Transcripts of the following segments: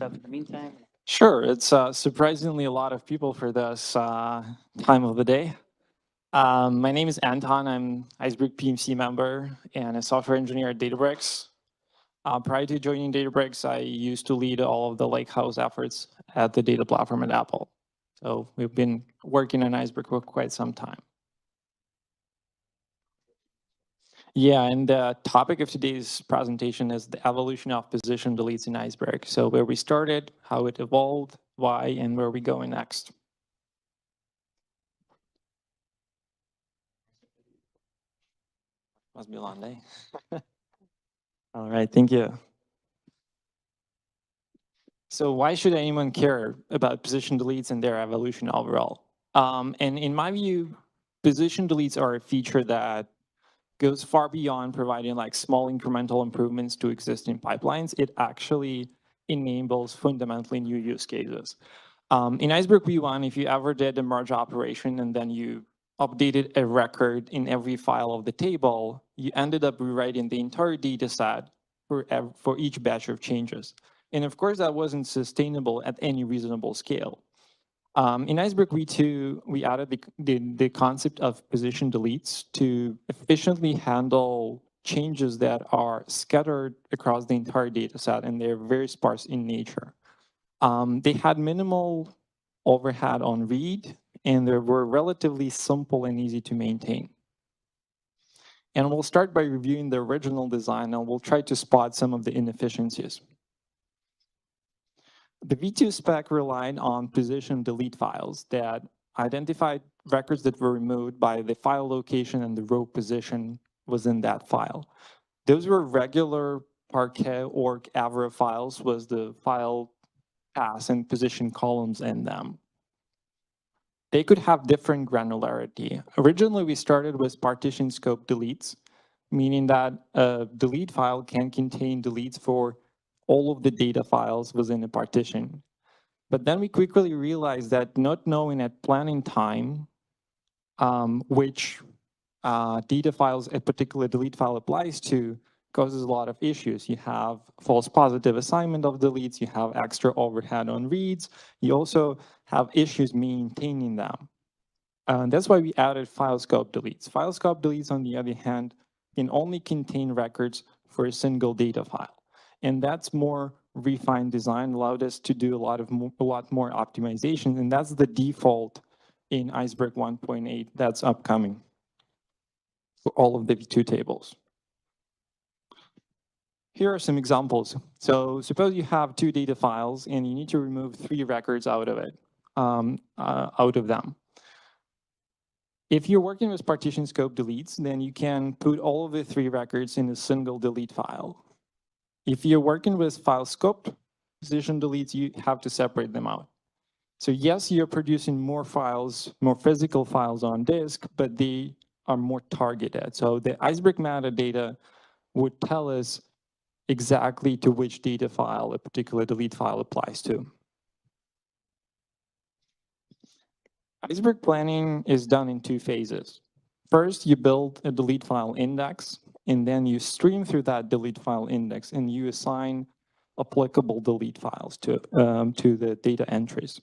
In the meantime, Sure, it's surprisingly a lot of people for this time of the day. My name is Anton. I'm Iceberg PMC member and a software engineer at Databricks. Prior to joining Databricks, I used to lead all of the Lakehouse efforts at the data platform at Apple. So we've been working on Iceberg for quite some time. Yeah, and the topic of today's presentation is the evolution of position deletes in Iceberg. So where we started, how it evolved, why, and where we're going next. Must be a long day. All right, thank you. So why should anyone care about position deletes and their evolution overall? And in my view, position deletes are a feature that goes far beyond providing like small incremental improvements to existing pipelines. It actually enables fundamentally new use cases. In Iceberg V1, if you ever did a merge operation and then you updated a record in every file of the table, you ended up rewriting the entire data set for each batch of changes. And of course, that wasn't sustainable at any reasonable scale. In Iceberg V2, we added the concept of position deletes to efficiently handle changes that are scattered across the entire data set, and they're very sparse in nature. They had minimal overhead on read, and they were relatively simple and easy to maintain. And we'll start by reviewing the original design, and we'll try to spot some of the inefficiencies. The V2 spec relied on position delete files that identified records that were removed by the file location and the row position was in that file. Those were regular Parquet or Avro files, was the file path and position columns in them. They could have different granularity. Originally, we started with partition scope deletes, meaning that a delete file can contain deletes for all of the data files within a partition. But then we quickly realized that not knowing at planning time which data files a particular delete file applies to causes a lot of issues. You have false positive assignment of deletes, you have extra overhead on reads, you also have issues maintaining them. And that's why we added file scope deletes. File scope deletes, on the other hand, can only contain records for a single data file. And that's more refined design, allowed us to do a lot more optimization, and that's the default in Iceberg 1.8 that's upcoming for all of the V2 tables. Here are some examples. So suppose you have 2 data files and you need to remove 3 records out of them. If you're working with partition scope deletes, then you can put all of the 3 records in a single delete file. If you're working with file scope position deletes, you have to separate them out. So yes, you're producing more files, more physical files on disk, but they are more targeted. So the Iceberg metadata would tell us exactly to which data file a particular delete file applies to. Iceberg planning is done in 2 phases. First, you build a delete file index, and then you stream through that delete file index, and you assign applicable delete files to the data entries.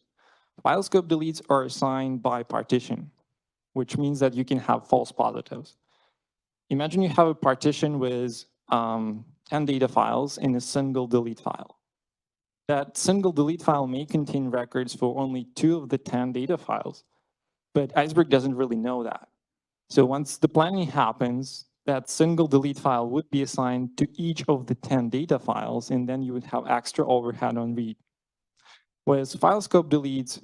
File scope deletes are assigned by partition, which means that you can have false positives. Imagine you have a partition with 10 data files in a single delete file. That single delete file may contain records for only 2 of the 10 data files, but Iceberg doesn't really know that. So once the planning happens, that single delete file would be assigned to each of the 10 data files, and then you would have extra overhead on read. With file scope deletes,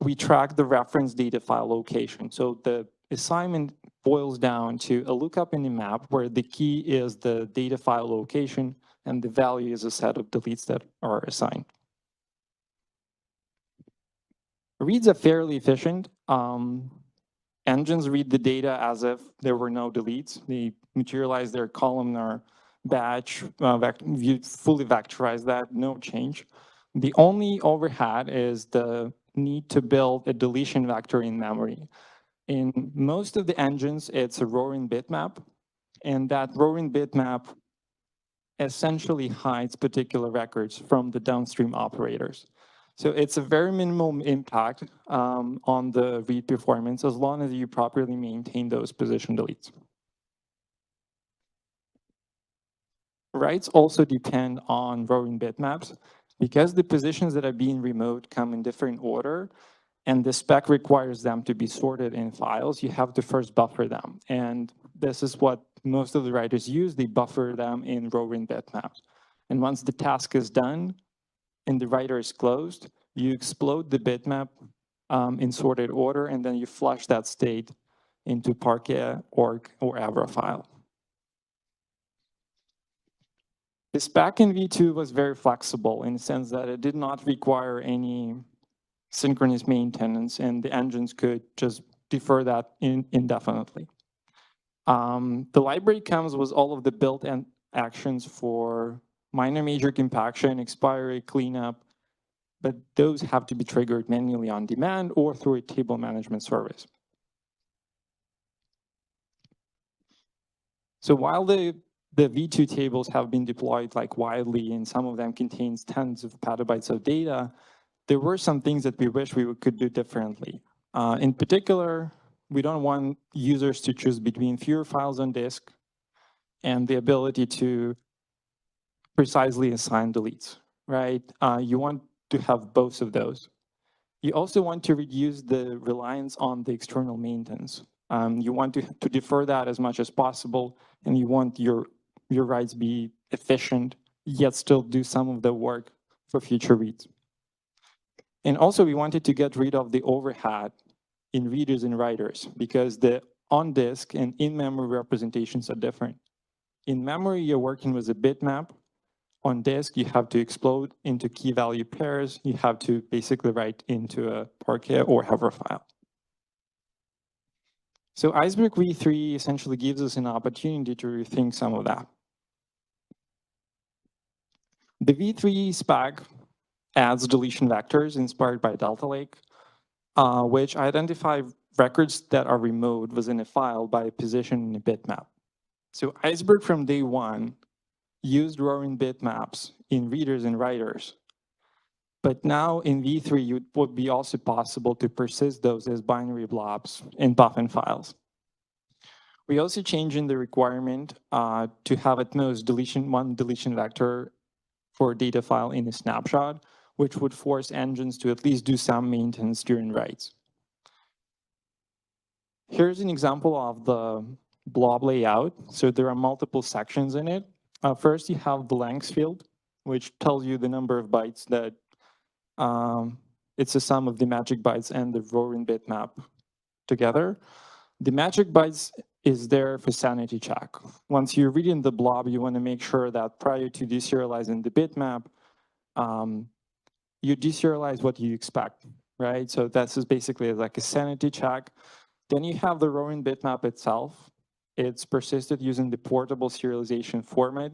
we track the reference data file location. So the assignment boils down to a lookup in the map where the key is the data file location and the value is a set of deletes that are assigned. Reads are fairly efficient. Engines read the data as if there were no deletes. They materialize their columnar batch, fully vectorize that, no change. The only overhead is the need to build a deletion vector in memory. In most of the engines, it's a roaring bitmap, and that roaring bitmap essentially hides particular records from the downstream operators. So it's a very minimal impact on the read performance as long as you properly maintain those position deletes. Writes also depend on rowing bitmaps because the positions that are being removed come in different order and the spec requires them to be sorted in files. You have to first buffer them. And this is what most of the writers use. They buffer them in rowing bitmaps. And once the task is done and the writer is closed, you explode the bitmap in sorted order, and then you flush that state into Parquet, org, or Avro file. The spec in V2 was very flexible in the sense that it did not require any synchronous maintenance, and the engines could just defer that indefinitely. The library comes with all of the built-in actions for minor major compaction, expiry, cleanup, but those have to be triggered manually on demand or through a table management service. So while the V2 tables have been deployed like widely, and some of them contains tens of petabytes of data, there were some things that we wish we could do differently. In particular, we don't want users to choose between fewer files on disk and the ability to precisely assign deletes, right? You want to have both of those. You also want to reduce the reliance on the external maintenance. You want to defer that as much as possible, and you want your writes be efficient, yet still do some of the work for future reads. And also, we wanted to get rid of the overhead in readers and writers because the on-disk and in-memory representations are different. In memory, you're working with a bitmap. On disk, you have to explode into key value pairs. You have to basically write into a Parquet or Hover file. So Iceberg v3 essentially gives us an opportunity to rethink some of that. The v3 spec adds deletion vectors inspired by Delta Lake, which identify records that are removed within a file by position in a bitmap. So Iceberg from day one used rowing bitmaps in readers and writers. But now in v3, it would be also possible to persist those as binary blobs in Puffin files. We also changed in the requirement to have at most one deletion vector for a data file in a snapshot, which would force engines to at least do some maintenance during writes. Here's an example of the blob layout. So there are multiple sections in it. First, you have the length field, which tells you the number of bytes that it's a sum of the magic bytes and the rowing bitmap together. The magic bytes is there for sanity check. Once you're reading the blob, you want to make sure that prior to deserializing the bitmap, you deserialize what you expect, right? So this is basically like a sanity check. Then you have the rowing bitmap itself. It's persisted using the portable serialization format.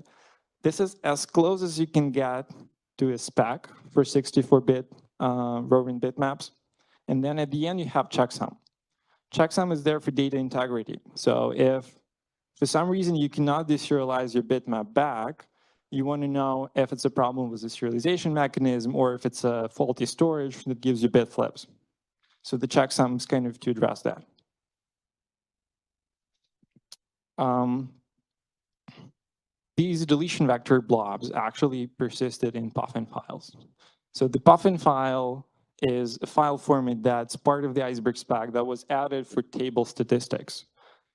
This is as close as you can get to a spec for 64-bit rowing bitmaps. And then at the end, you have checksum. Checksum is there for data integrity. So if for some reason you cannot deserialize your bitmap back, you want to know if it's a problem with the serialization mechanism or if it's a faulty storage that gives you bit flips. So the checksum is kind of to address that. These deletion vector blobs actually persisted in Puffin files. So the Puffin file is a file format that's part of the Iceberg spec that was added for table statistics.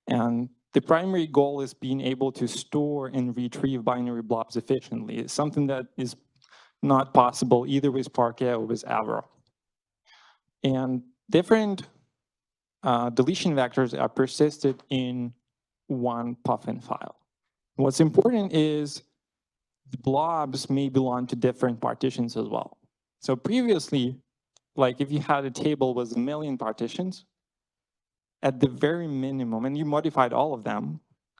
And the primary goal is being able to store and retrieve binary blobs efficiently. It's something that is not possible either with Parquet or with Avro. And different deletion vectors are persisted in one Puffin file. What's important is the blobs may belong to different partitions as well. So previously, like if you had a table with 1 million partitions, at the very minimum, and you modified all of them,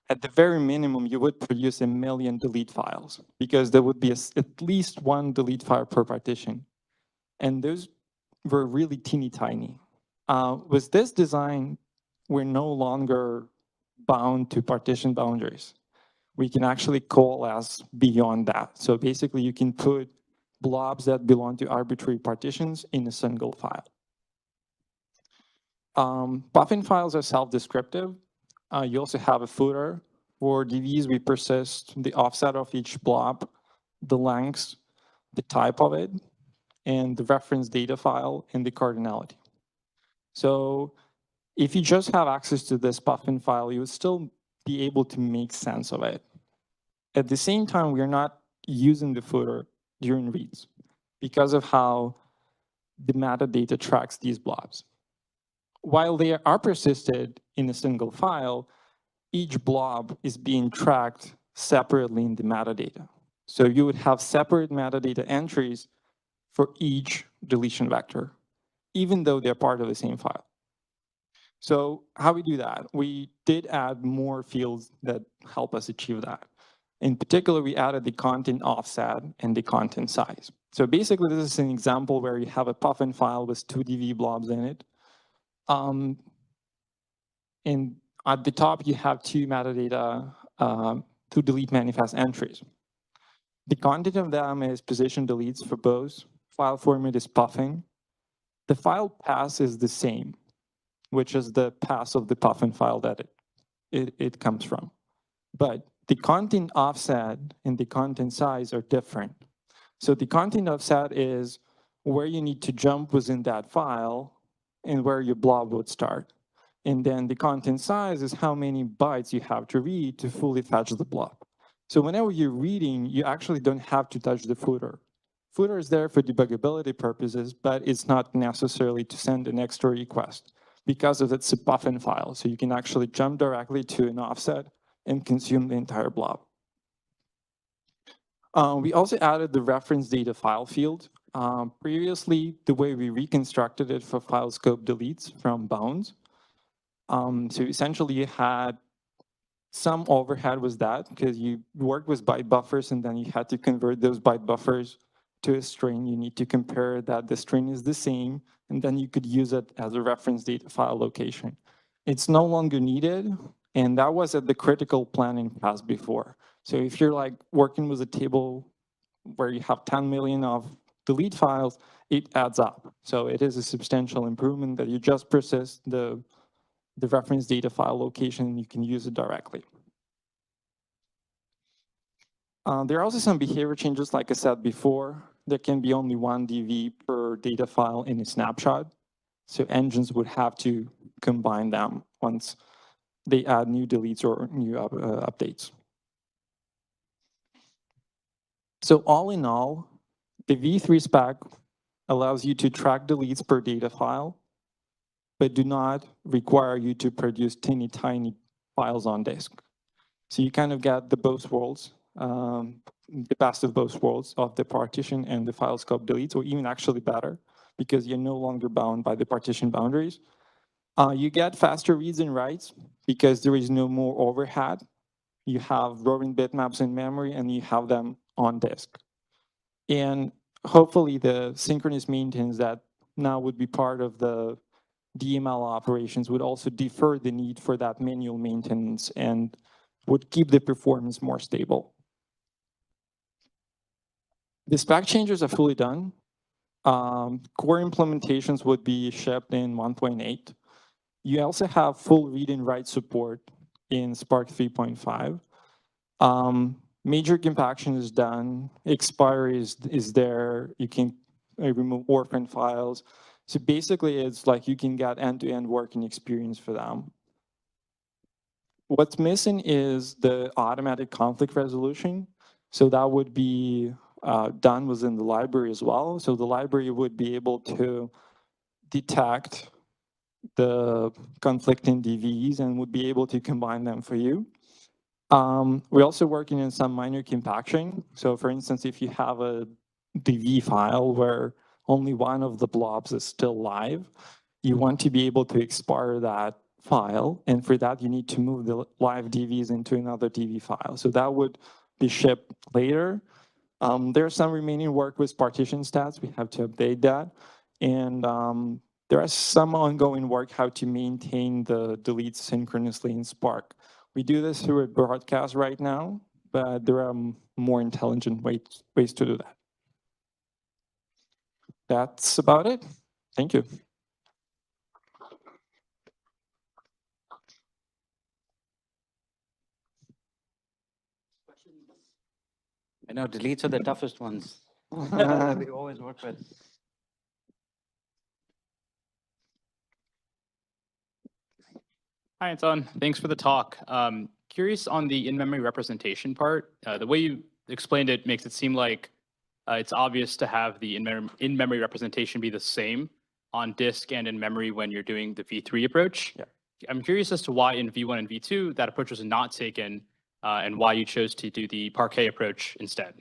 at the very minimum, you would produce 1 million delete files because there would be at least one delete file per partition. And those were really teeny tiny. With this design, we're no longer bound to partition boundaries. we can actually coalesce beyond that. So basically, you can put blobs that belong to arbitrary partitions in a single file. Puffin files are self-descriptive. You also have a footer. For DVs, we persist the offset of each blob, the length, the type of it, and the reference data file and the cardinality. So if you just have access to this Puffin file, you would still be able to make sense of it. At the same time, we're not using the footer during reads because of how the metadata tracks these blobs. While they are persisted in a single file, each blob is being tracked separately in the metadata. So you would have separate metadata entries for each deletion vector, even though they're part of the same file. So how we do that? We did add more fields that help us achieve that. In particular, we added the content offset and the content size. So basically, this is an example where you have a Puffin file with 2 DV blobs in it. And at the top, you have 2 metadata, 2 delete manifest entries. The content of them is position deletes for both. File format is Puffin. The file path is the same, which is the path of the Puffin file that it comes from. But the content offset and the content size are different. So the content offset is where you need to jump within that file and where your blob would start. And then the content size is how many bytes you have to read to fully fetch the blob. So whenever you're reading, you actually don't have to touch the footer. Footer is there for debuggability purposes, but it's not necessarily to send an extra request because of it's a Puffin file. So you can actually jump directly to an offset and consume the entire blob. We also added the reference data file field. Previously, the way we reconstructed it for file scope deletes from bounds. So essentially, you had some overhead with that because you worked with byte buffers and then you had to convert those byte buffers to a string. You need to compare that the string is the same, and then you could use it as a reference data file location. It's no longer needed, and that was at the critical planning pass before. So if you're like working with a table where you have 10 million of delete files, it adds up. So it is a substantial improvement that you just persist the reference data file location and you can use it directly. There are also some behavior changes, like I said before. There can be only 1 DV per data file in a snapshot. So engines would have to combine them once they add new deletes or new updates. So all in all, the V3 spec allows you to track deletes per data file, but do not require you to produce teeny tiny files on disk. So you kind of get the both worlds, the best of both worlds of the partition and the file scope deletes, or even actually better, because you're no longer bound by the partition boundaries. You get faster reads and writes because there is no more overhead. You have roaring bitmaps in memory and you have them on disk. And hopefully the synchronous maintenance that now would be part of the DML operations would also defer the need for that manual maintenance and would keep the performance more stable. The spec changes are fully done. Core implementations would be shipped in 1.8. You also have full read and write support in Spark 3.5. Major compaction is done. Expiry is there. You can remove orphan files. So basically, it's like you can get end-to-end working experience for them. What's missing is the automatic conflict resolution. So that would be done within the library as well. So the library would be able to detect the conflicting DVs and would be able to combine them for you. We're also working on some minor compaction. So for instance, if you have a DV file where only one of the blobs is still live, you want to be able to expire that file. And for that, you need to move the live DVs into another DV file. So that would be shipped later. There's some remaining work with partition stats. We have to update that. And there is some ongoing work how to maintain the deletes synchronously in Spark, We do this through a broadcast right now, but there are more intelligent ways to do that. That's about it. Thank you. I know deletes are the toughest ones. We always work with. Hi, Anton. Thanks for the talk. Curious on the in-memory representation part. The way you explained it makes it seem like it's obvious to have the in-memory representation be the same on disk and in memory when you're doing the V3 approach. Yeah. I'm curious as to why in V1 and V2 that approach was not taken and why you chose to do the Parquet approach instead.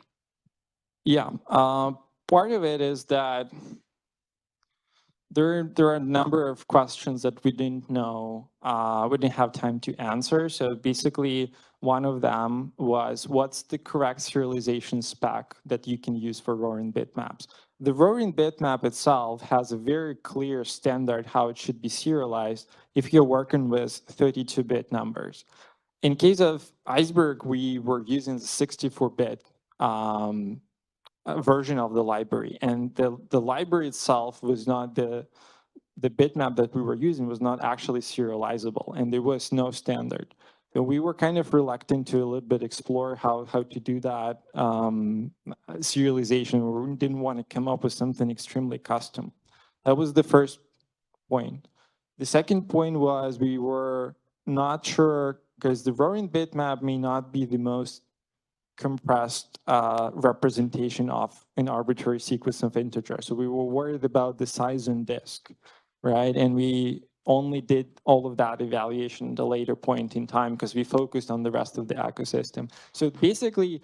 Yeah, part of it is that there are a number of questions that we didn't know, we didn't have time to answer. So basically, one of them was, what's the correct serialization spec that you can use for roaring bitmaps? The roaring bitmap itself has a very clear standard how it should be serialized if you're working with 32-bit numbers. In case of Iceberg, we were using the 64-bit version of the library, and the library itself was not the bitmap that we were using was not actually serializable, and there was no standard. So we were kind of reluctant to a little bit explore how to do that serialization. We didn't want to come up with something extremely custom. That was the first point. The second point was we were not sure, because the roaring bitmap may not be the most compressed representation of an arbitrary sequence of integers. So we were worried about the size on disk, right? And we only did all of that evaluation at a later point in time because we focused on the rest of the ecosystem. So basically,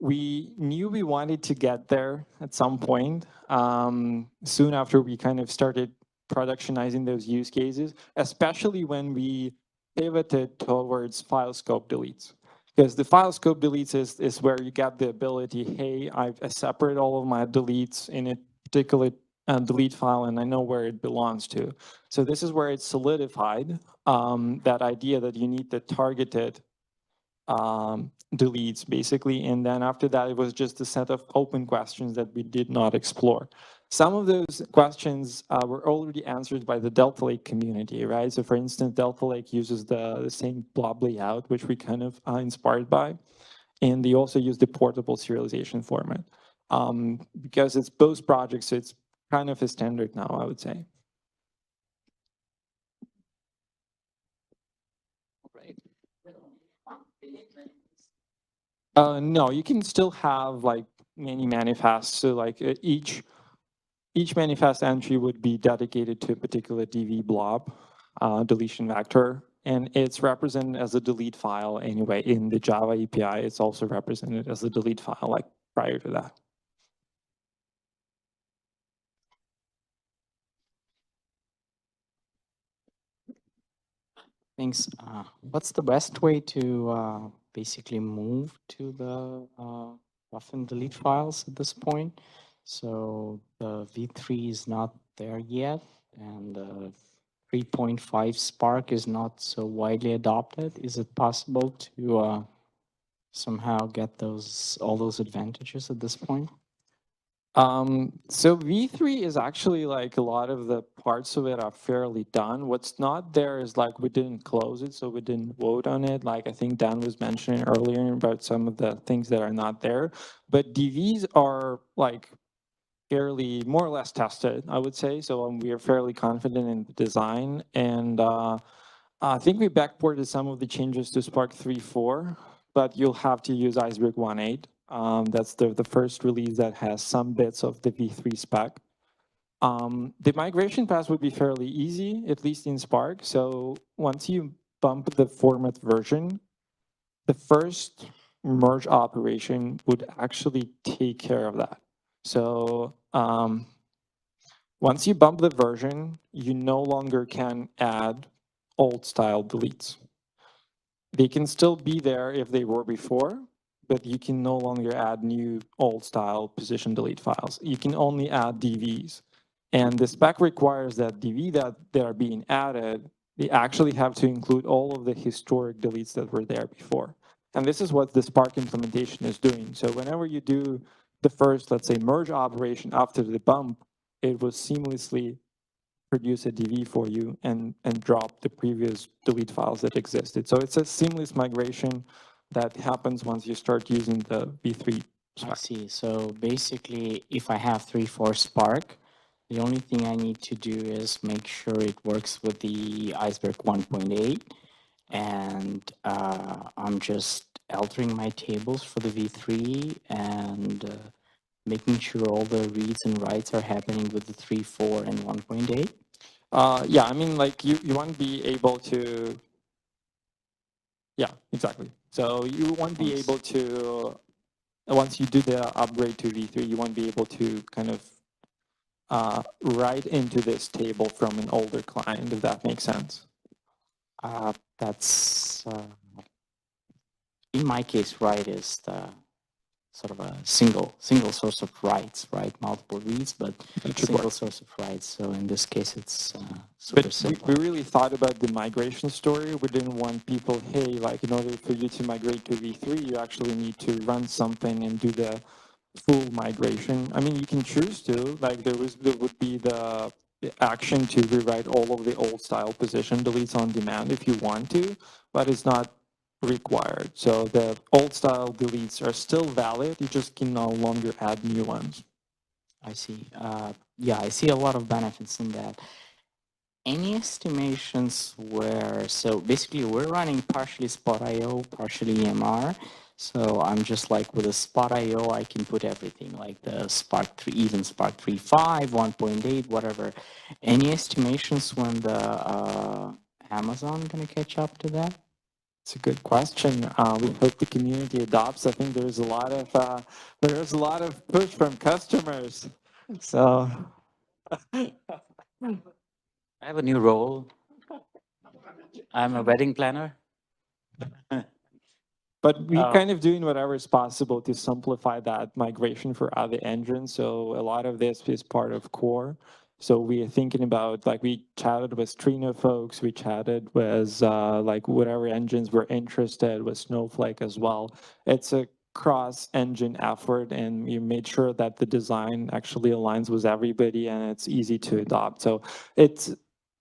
we knew we wanted to get there at some point, soon after we kind of started productionizing those use cases, especially when we pivoted towards file scope deletes. Because the file scope deletes is where you get the ability, hey, I separate all of my deletes in a particular delete file, and I know where it belongs to. So this is where it's solidified, that idea that you need the targeted deletes, basically. And then after that, it was just a set of open questions that we did not explore. Some of those questions were already answered by the Delta Lake community, right? So for instance, Delta Lake uses the same blob layout, which we kind of inspired by. And they also use the portable serialization format. Because it's both projects, so it's kind of a standard now, I would say. No, you can still have like many manifests. So like each manifest entry would be dedicated to a particular DV blob, deletion vector, and it's represented as a delete file anyway. In the Java API, it's also represented as a delete file like prior to that. Thanks. What's the best way to basically move to the rough and delete files at this point? So the V3 is not there yet, and the 3.5 Spark is not so widely adopted. Is it possible to somehow get all those advantages at this point? So V3 is actually like a lot of the parts of it are fairly done. What's not there is like we didn't close it, so we didn't vote on it. Like I think Dan was mentioning earlier about some of the things that are not there. But DVs are like fairly more or less tested, I would say. So we are fairly confident in the design. And I think we backported some of the changes to Spark 3.4, but you'll have to use Iceberg 1.8. That's the first release that has some bits of the V3 spec. The migration path would be fairly easy, at least in Spark. So once you bump the format version, the first merge operation would actually take care of that. So once you bump the version, you no longer can add old style deletes. They can still be there if they were before, but you can no longer add new old style position delete files. You can only add DVs. And the spec requires that DV that are being added they actually have to include all of the historic deletes that were there before. And this is what the Spark implementation is doing. So whenever you do the first, let's say, merge operation after the bump, it will seamlessly produce a DV for you and drop the previous delete files that existed. So it's a seamless migration that happens once you start using the V3 I Spark. see. So basically, if I have 3.4 Spark, the only thing I need to do is make sure it works with the Iceberg 1.8, and I'm just altering my tables for the V3 and making sure all the reads and writes are happening with the 3.4 and 1.8. Yeah, I mean, like you want to be able to, yeah, exactly. So you won't be able to, once you do the upgrade to V3, you won't be able to kind of write into this table from an older client, if that makes sense. That's, in my case, write is the sort of a single source of writes, right? Multiple reads, but That should single work. source of writes. So in this case, it's super But simple. we really thought about the migration story. We didn't want people, hey, like in order for you to migrate to V3, you actually need to run something and do the full migration. I mean, you can choose to, like there would be the action to rewrite all of the old style position deletes on demand if you want to, but it's not required. So the old style deletes are still valid. You just can no longer add new ones. I see. Yeah, I see a lot of benefits in that. Any estimations where, so basically we're running partially Spot.io, partially EMR. So I'm just like with a Spot.io, I can put everything like the Spark 3, even Spark 3.5, 1.8, whatever. Any estimations when the Amazon gonna catch up to that? It's a good question. We hope the community adopts. I think there's a lot of push from customers. So I have a new role. I'm a wedding planner. but we Oh. kind of doing whatever is possible to simplify that migration for other engines. So a lot of this is part of core. So we are thinking about, like, we chatted with Trino folks, we chatted with like whatever engines we're interested with Snowflake as well. It's a cross-engine effort, and we made sure that the design actually aligns with everybody and it's easy to adopt. So it's,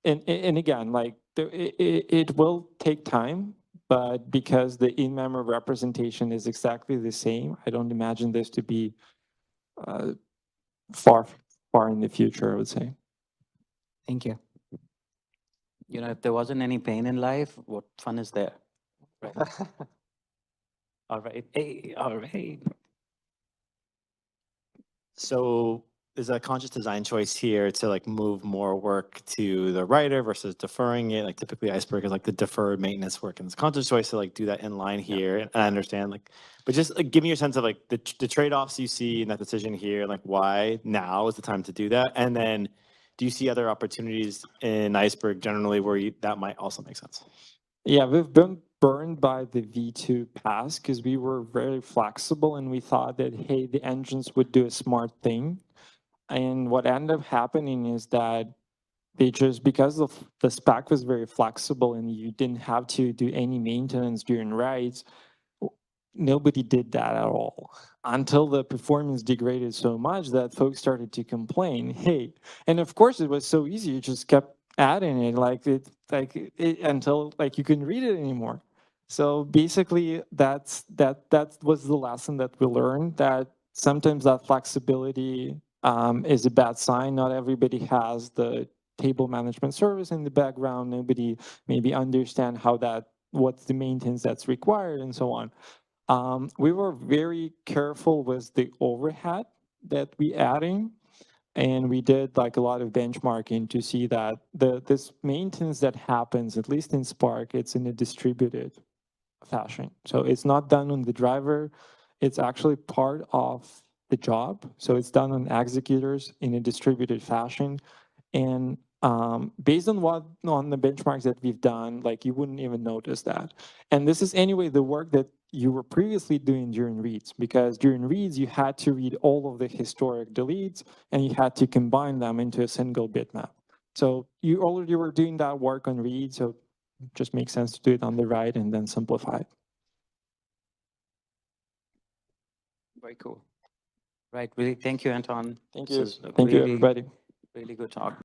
and again, like it will take time, but because the in-memory representation is exactly the same, I don't imagine this to be far in the future, I would say. Thank you. You know, if there wasn't any pain in life, what fun is there? Right. All right. Hey, all right. So is a conscious design choice here to like move more work to the writer versus deferring it? Like typically Iceberg is like the deferred maintenance work, and it's a conscious choice to like do that in line here. And I understand, like, but just like, give me a sense of like the trade-offs you see in that decision here, like why now is the time to do that? And then do you see other opportunities in Iceberg generally where that might also make sense? Yeah, we've been burned by the V2 pass because we were very flexible and we thought that, hey, the engines would do a smart thing. And what ended up happening is that they just, because of the spec was very flexible and you didn't have to do any maintenance during writes, nobody did that at all until the performance degraded so much that folks started to complain. Hey, and of course it was so easy, you just kept adding it until like you couldn't read it anymore. So basically that was the lesson that we learned, that sometimes that flexibility is a bad sign. Not everybody has the table management service in the background. Nobody maybe understand how that, what's the maintenance that's required and so on. We were very careful with the overhead that we adding, and we did like a lot of benchmarking to see that this maintenance that happens, at least in Spark, it's in a distributed fashion. So it's not done on the driver, it's actually part of the job. So it's done on executors in a distributed fashion. And based on the benchmarks that we've done, like you wouldn't even notice that. And this is anyway the work that you were previously doing during reads, because during reads you had to read all of the historic deletes and you had to combine them into a single bitmap. So you already were doing that work on read, so it just makes sense to do it on the write and then simplify it. Very cool. Right. Really, thank you, Anton. Thank This you. is a Thank you, really, everybody. really good talk.